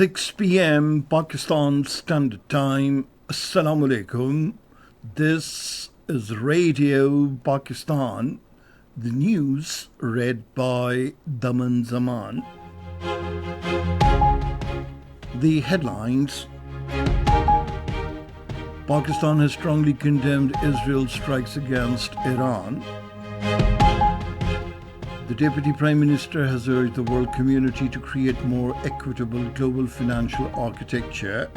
6 p.m. Pakistan Standard Time. Assalamu alaikum. This is Radio Pakistan. The news read by Daman Zaman. The headlines. Pakistan has strongly condemned Israel's strikes against Iran. The Deputy Prime Minister has urged the world community to create more equitable global financial architecture.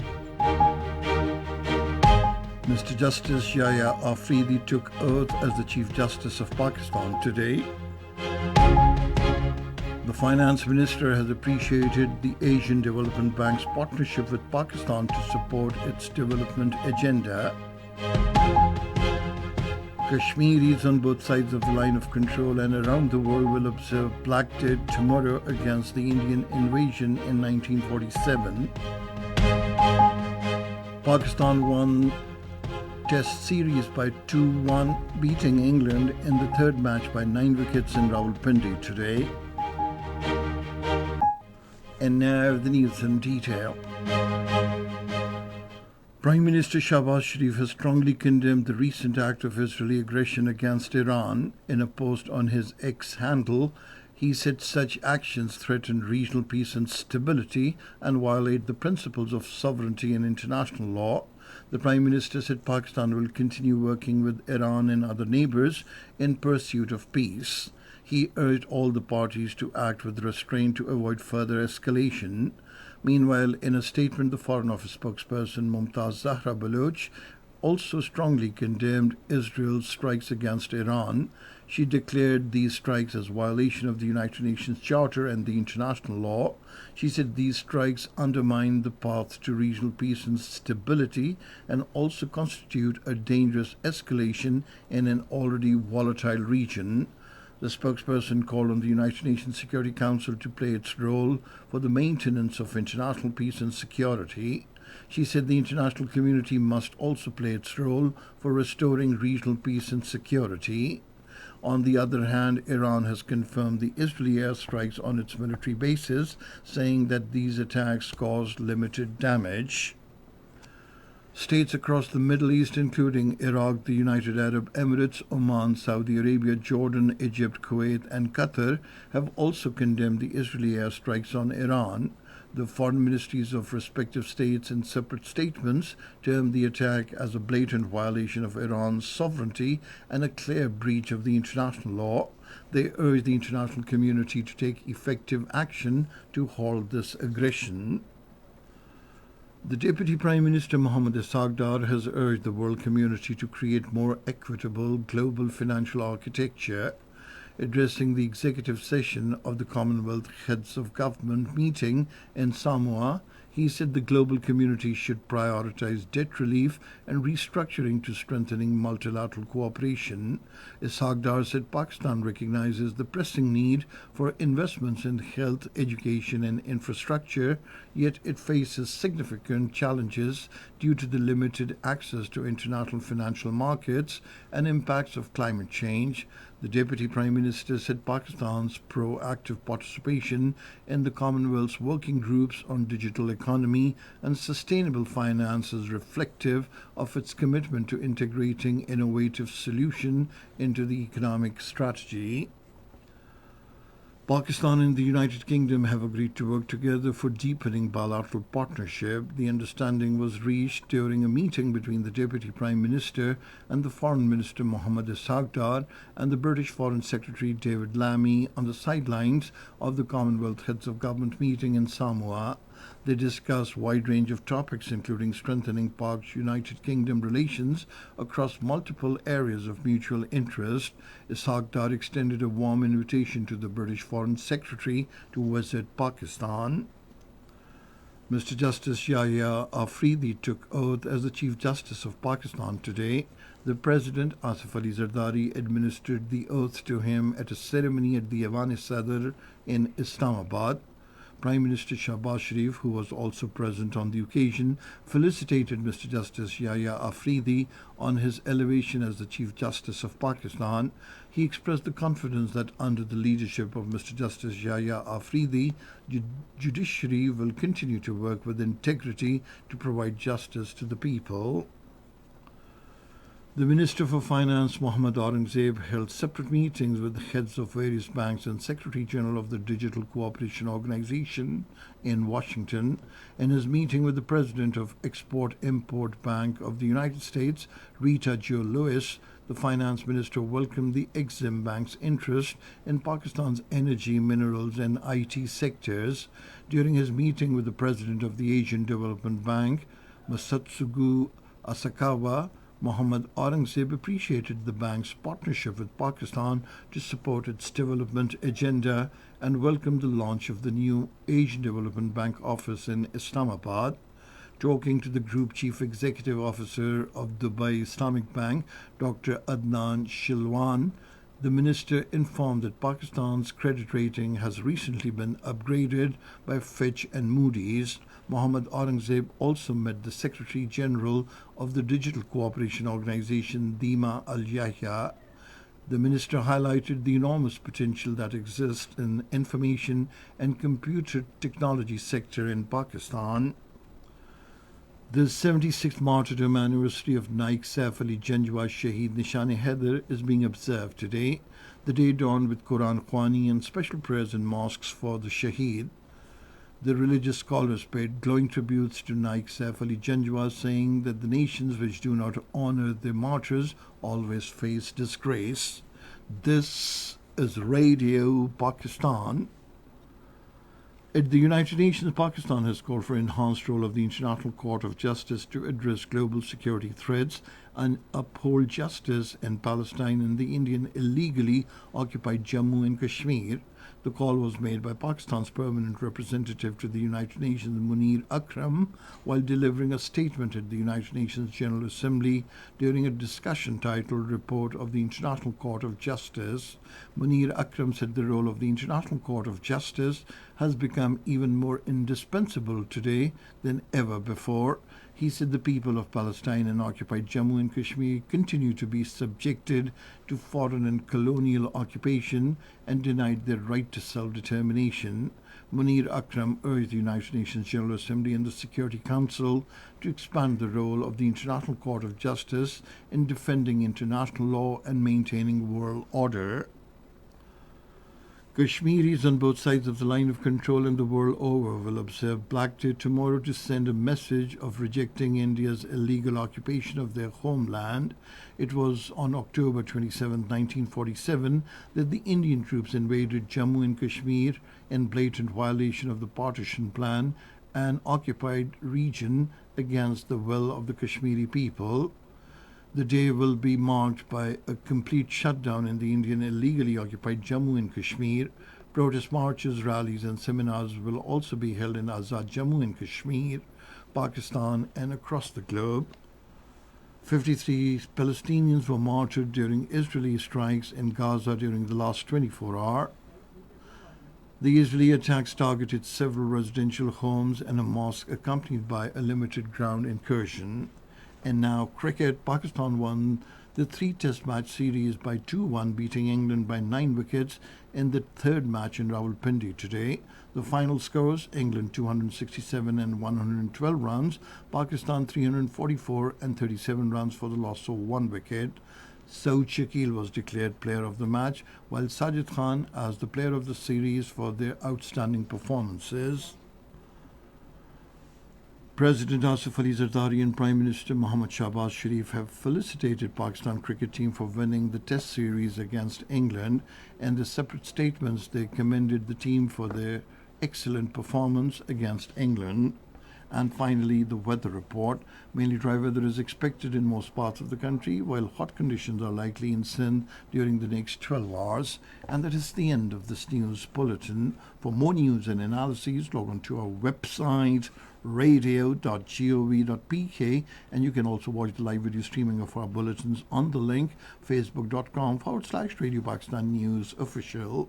Mr. Justice Yahya Afridi took oath as the Chief Justice of Pakistan today. The Finance Minister has appreciated the Asian Development Bank's partnership with Pakistan to support its development agenda. Kashmiris on both sides of the line of control and around the world will observe Black Day tomorrow against the Indian invasion in 1947. Pakistan won Test series by 2-1, beating England in the third match by 9 wickets in Rawalpindi today. And now the news in detail. Prime Minister Shahbaz Sharif has strongly condemned the recent act of Israeli aggression against Iran. In a post on his X handle, he said such actions threaten regional peace and stability and violate the principles of sovereignty and international law. The Prime Minister said Pakistan will continue working with Iran and other neighbours in pursuit of peace. He urged all the parties to act with restraint to avoid further escalation. Meanwhile, in a statement, the Foreign Office spokesperson Mumtaz Zahra Baloch also strongly condemned Israel's strikes against Iran. She declared these strikes as violation of the United Nations Charter and the international law. She said these strikes undermine the path to regional peace and stability and also constitute a dangerous escalation in an already volatile region. The spokesperson called on the United Nations Security Council to play its role for the maintenance of international peace and security. She said the international community must also play its role for restoring regional peace and security. On the other hand, Iran has confirmed the Israeli airstrikes on its military bases, saying that these attacks caused limited damage. States across the Middle East, including Iraq, the United Arab Emirates, Oman, Saudi Arabia, Jordan, Egypt, Kuwait, and Qatar, have also condemned the Israeli airstrikes on Iran. The foreign ministries of respective states, in separate statements, termed the attack as a blatant violation of Iran's sovereignty and a clear breach of the international law. They urged the international community to take effective action to halt this aggression. The Deputy Prime Minister Mohammad Isaghdar has urged the world community to create more equitable global financial architecture. Addressing the executive session of the Commonwealth Heads of Government meeting in Samoa, he said the global community should prioritize debt relief and restructuring to strengthening multilateral cooperation. Isaghdar said Pakistan recognizes the pressing need for investments in health, education, and infrastructure, yet it faces significant challenges due to the limited access to international financial markets and impacts of climate change. The Deputy Prime Minister said Pakistan's proactive participation in the Commonwealth's working groups on digital economy and sustainable finance is reflective of its commitment to integrating innovative solutions into the economic strategy. Pakistan and the United Kingdom have agreed to work together for deepening bilateral partnership. The understanding was reached during a meeting between the Deputy Prime Minister and the Foreign Minister Mohammad Isaghdar and the British Foreign Secretary David Lammy on the sidelines of the Commonwealth Heads of Government meeting in Samoa. They discussed a wide range of topics, including strengthening Pak-United Kingdom relations across multiple areas of mutual interest. Isaghdar extended a warm invitation to the British Foreign Secretary to visit Pakistan. Mr. Justice Yahya Afridi took oath as the Chief Justice of Pakistan today. The President, Asif Ali Zardari, administered the oath to him at a ceremony at the Awan-e Sadr in Islamabad. Prime Minister Shahbaz Sharif, who was also present on the occasion, felicitated Mr. Justice Yahya Afridi on his elevation as the Chief Justice of Pakistan. He expressed the confidence that under the leadership of Mr. Justice Yahya Afridi, judiciary will continue to work with integrity to provide justice to the people. The Minister for Finance, Mohammad Aurangzeb, held separate meetings with the heads of various banks and Secretary General of the Digital Cooperation Organization in Washington. In his meeting with the President of Export-Import Bank of the United States, Rita Jo Lewis, the Finance Minister welcomed the Exim Bank's interest in Pakistan's energy, minerals and IT sectors. During his meeting with the President of the Asian Development Bank, Masatsugu Asakawa, Mohammad Aurangzeb appreciated the bank's partnership with Pakistan to support its development agenda and welcomed the launch of the new Asian Development Bank office in Islamabad. Talking to the Group Chief Executive Officer of Dubai Islamic Bank, Dr. Adnan Shilwan, the minister informed that Pakistan's credit rating has recently been upgraded by Fitch and Moody's. Mohammad Aurangzeb also met the Secretary General of the Digital Cooperation Organization, Dima Al Yahya. The minister highlighted the enormous potential that exists in information and computer technology sector in Pakistan. The 76th martyrdom anniversary of Naik Saif Ali Janjwa Shaheed Nishan-e-Haider is being observed today. The day dawned with Quran Khwani and special prayers in mosques for the Shaheed. The religious scholars paid glowing tributes to Naik Saif Ali Janjwa, saying that the nations which do not honor their martyrs always face disgrace. This is Radio Pakistan. At the United Nations, Pakistan has called for enhanced role of the International Court of Justice to address global security threats and uphold justice in Palestine and the Indian illegally occupied Jammu and Kashmir. The call was made by Pakistan's permanent representative to the United Nations, Munir Akram, while delivering a statement at the United Nations General Assembly during a discussion titled Report of the International Court of Justice. Munir Akram said the role of the International Court of Justice has become even more indispensable today than ever before. He said the people of Palestine and occupied Jammu and Kashmir continue to be subjected to foreign and colonial occupation and denied their right to self-determination. Munir Akram urged the United Nations General Assembly and the Security Council to expand the role of the International Court of Justice in defending international law and maintaining world order. Kashmiris on both sides of the line of control and the world over will observe Black Day tomorrow to send a message of rejecting India's illegal occupation of their homeland. It was on October 27, 1947, that the Indian troops invaded Jammu and Kashmir in blatant violation of the partition plan, an occupied region against the will of the Kashmiri people. The day will be marked by a complete shutdown in the Indian illegally occupied Jammu and Kashmir. Protest marches, rallies and seminars will also be held in Azad Jammu and Kashmir, Pakistan and across the globe. 53 Palestinians were martyred during Israeli strikes in Gaza during the last 24 hours. The Israeli attacks targeted several residential homes and a mosque, accompanied by a limited ground incursion. And now cricket. Pakistan won the three-test match series by 2-1, beating England by 9 wickets in the third match in Rawalpindi today. The final scores: England 267 and 112 runs, Pakistan 344 and 37 runs for the loss of 1 wicket. Saud Shakil was declared player of the match, while Sajid Khan as the player of the series for their outstanding performances. President Asif Ali Zardari and Prime Minister Mohammad Shahbaz Sharif have felicitated Pakistan cricket team for winning the Test series against England. In the separate statements, they commended the team for their excellent performance against England. And finally, the weather report. Mainly dry weather is expected in most parts of the country, while hot conditions are likely in Sindh during the next 12 hours. And that is the end of this news bulletin. For more news and analyses, log on to our website, radio.gov.pk, and you can also watch the live video streaming of our bulletins on the link facebook.com/Radio Pakistan News Official.